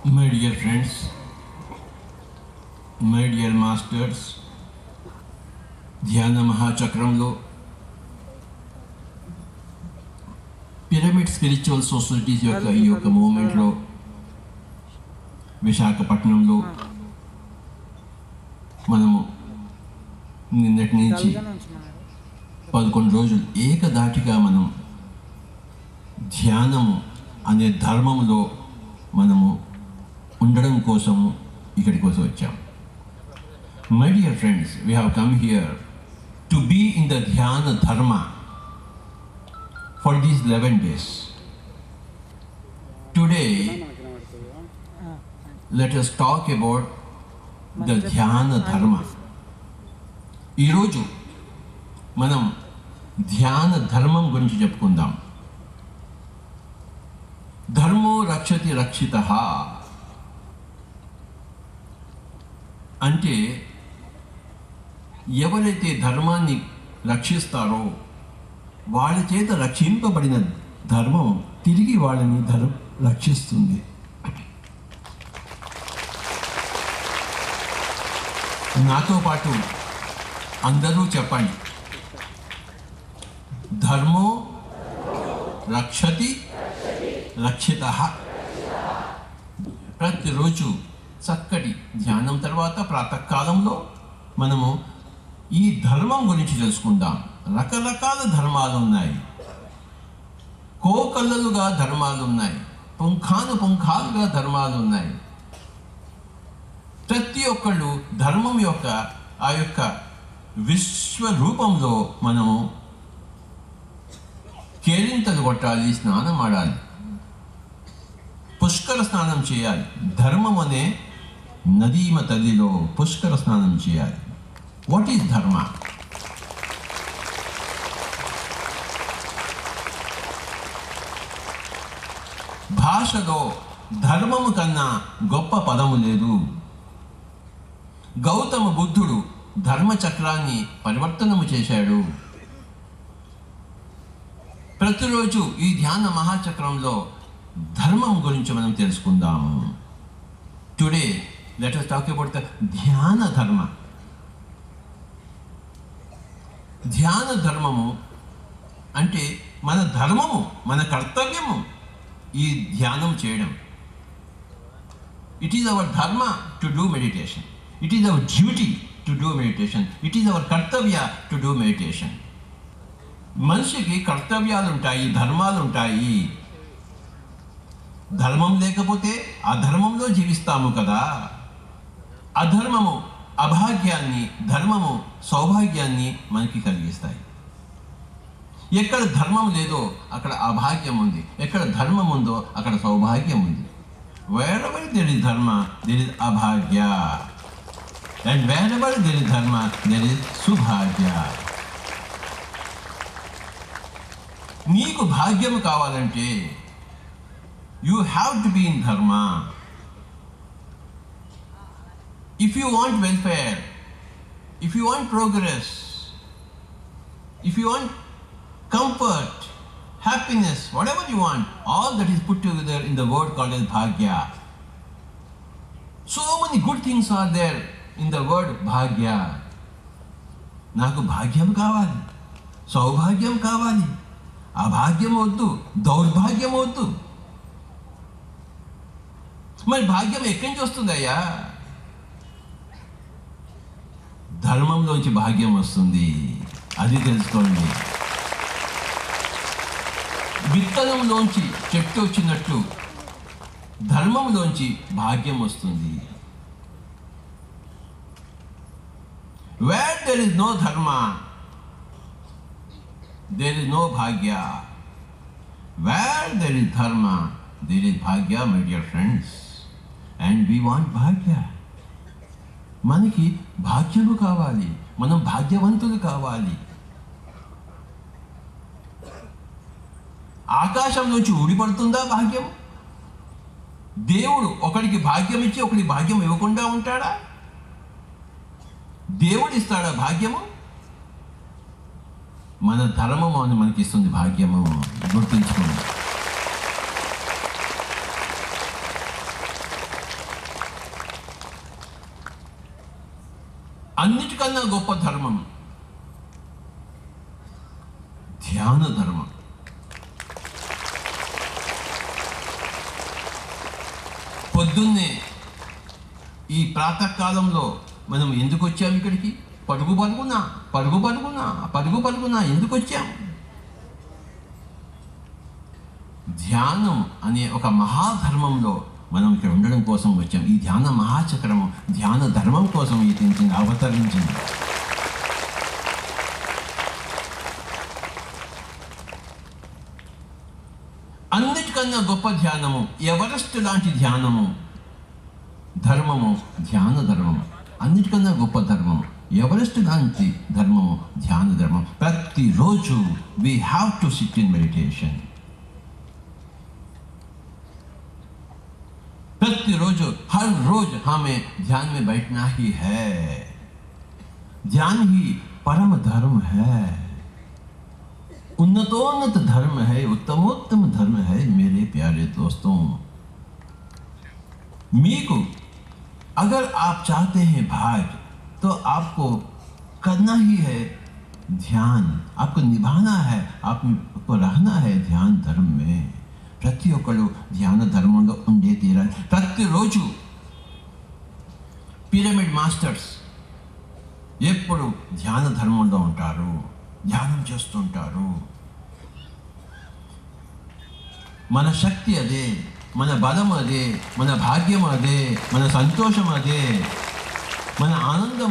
My dear friends, my dear masters, ధ్యాన మహాచక్రంలో pyramid spiritual societies యొక్క ఈ యొక్క మూమెంట్లో విశాఖపట్నంలో మనము నిన్నటి నుంచి 11 రోజులు ఏకదాటిగా మనం ధ్యానము అనే ధర్మంలో మనము ఉండడం కోసము ఇక్కడి కోసం వచ్చాం. My dear friends, we have come here to be in the dhyana dharma for these 11 days. Today, let us talk about the dhyana dharma. ఈరోజు మనం ధ్యాన ధర్మం గురించి చెప్పుకుందాం. ధర్మో రక్షతి రక్షితః అంటే ఎవరైతే ధర్మాన్ని రక్షిస్తారో వాళ్ళ చేత రక్షింపబడిన ధర్మం తిరిగి వాళ్ళని రక్షిస్తుంది. నాతో పాటు అందరూ చెప్పండి. ధర్మో రక్షతి రక్షితః. ప్రతిరోజు చక్కటి ధ్యానం తర్వాత ప్రాతకాలంలో మనము ఈ ధర్మం గురించి తెలుసుకుందాం. రకరకాల ధర్మాలు ఉన్నాయి, కోకల్లలుగా ధర్మాలు ఉన్నాయి, పుంఖాలుగా ధర్మాలు ఉన్నాయి. ప్రతి ఒక్కళ్ళు ధర్మం యొక్క ఆ యొక్క విశ్వరూపంలో మనము కేరింతలు కొట్టాలి, స్నానం ఆడాలి, పుష్కర స్నానం చేయాలి. ధర్మం అనే నదీమ తల్లిలో పుష్కర స్నానం చేయాలి. వాట్ ఈజ్ ధర్మ? భాషలో ధర్మము కన్నా గొప్ప పదము లేదు. గౌతమ బుద్ధుడు ధర్మచక్రాన్ని పరివర్తనము చేశాడు. ప్రతిరోజు ఈ ధ్యాన మహాచక్రంలో ధర్మం గురించి మనం తెలుసుకుందాము. Today let us talk about the ధ్యాన ధర్మ. ధ్యాన ధర్మము అంటే మన ధర్మము, మన కర్తవ్యము ఈ ధ్యానం చేయడం. ఇట్ ఈజ్ అవర్ ధర్మ to do meditation. It is our duty to do meditation. It is our కర్తవ్య టు డూ మెడిటేషన్. మనిషికి కర్తవ్యాలు ఉంటాయి, ధర్మాలు ఉంటాయి. ధర్మం లేకపోతే అధర్మంలో జీవిస్తాము కదా. అధర్మము అభాగ్యాన్ని, ధర్మము సౌభాగ్యాన్ని మనకి కలిగిస్తాయి. ఎక్కడ ధర్మం లేదో అక్కడ అభాగ్యం ఉంది, ఎక్కడ ధర్మం ఉందో అక్కడ సౌభాగ్యం ఉంది. wherever there is dharma there is abhagya, and wherever there is dharma there is subhagya. నీకు భాగ్యం కావాలంటే you have to be in dharma. If you want welfare, if you want progress, if you want comfort, happiness, whatever you want, all that is put together in the word called as bhagya. So many good things are there in the word bhagya. నాకు భాగ్యం కావాలి, సౌభాగ్యం కావాలి, అభాగ్యం వద్దు, దౌర్భాగ్యం వద్దు. మరి భాగ్యం ఎక్కడి నుంచి వస్తుందయ్యా? ధర్మంలోంచి భాగ్యం వస్తుంది, అది తెలుసుకోండి. విత్తనంలోంచి చెట్టు వచ్చినట్టు ధర్మంలోంచి భాగ్యం వస్తుంది. వేర్ దెర్ ఇస్ నో ధర్మ there is no bhagya. Where there is dharma there is bhagya, my dear friends, and we want bhagya. మనకి భాగ్యము కావాలి, మనం భాగ్యవంతులు కావాలి. ఆకాశం నుంచి ఊడిపడుతుందా భాగ్యం? దేవుడు ఒకడికి భాగ్యం ఇచ్చి ఒకడికి భాగ్యం ఇవ్వకుండా ఉంటాడా? దేవుడు ఇస్తాడా భాగ్యము? మన ధర్మము అని మనకి ఇస్తుంది భాగ్యము. గుర్తుంచుకోండి. అన్నిటికన్నా గొప్ప ధర్మం ధ్యాన ధర్మం. పొద్దున్నే ఈ ప్రాతకాలంలో మనం ఎందుకు వచ్చాం ఇక్కడికి? పరుగు పరుగునా ఎందుకు వచ్చాం? ధ్యానం అనే ఒక మహాధర్మంలో మనం ఇక్కడ ఉండడం కోసం వచ్చాం. ఈ ధ్యాన మహాచక్రము ధ్యాన ధర్మం కోసం ఈ అవతరించింది. అన్నిటికన్నా గొప్ప ధ్యానము, ఎవరెస్ట్ లాంటి ధ్యానము, ధర్మము ధ్యాన ధర్మము. అన్నిటికన్నా గొప్ప ధర్మము, ఎవరెస్ట్ లాంటి ధర్మము ధ్యాన ధర్మం. ప్రతిరోజు we have to sit in meditation. प्रतिरोज हर रोज हमें ध्यान में बैठना ही है. ध्यान ही परम धर्म है, उन्नतोन्नत धर्म है, उत्तमोत्तम धर्म है. मेरे प्यारे दोस्तों, मीको अगर आप चाहते हैं भाग, तो आपको करना ही है ध्यान. आपको निभाना है, आपको रहना है ध्यान धर्म में. ప్రతి ఒక్కళ్ళు ధ్యాన ధర్మంలో ఉండే తీరాలి. ప్రతిరోజు పిరమిడ్ మాస్టర్స్ ఎప్పుడు ధ్యాన ధర్మంలో ఉంటారు, ధ్యానం చేస్తుంటారు. మన శక్తి అదే, మన బలం అదే, మన భాగ్యం అదే, మన సంతోషం అదే, మన ఆనందం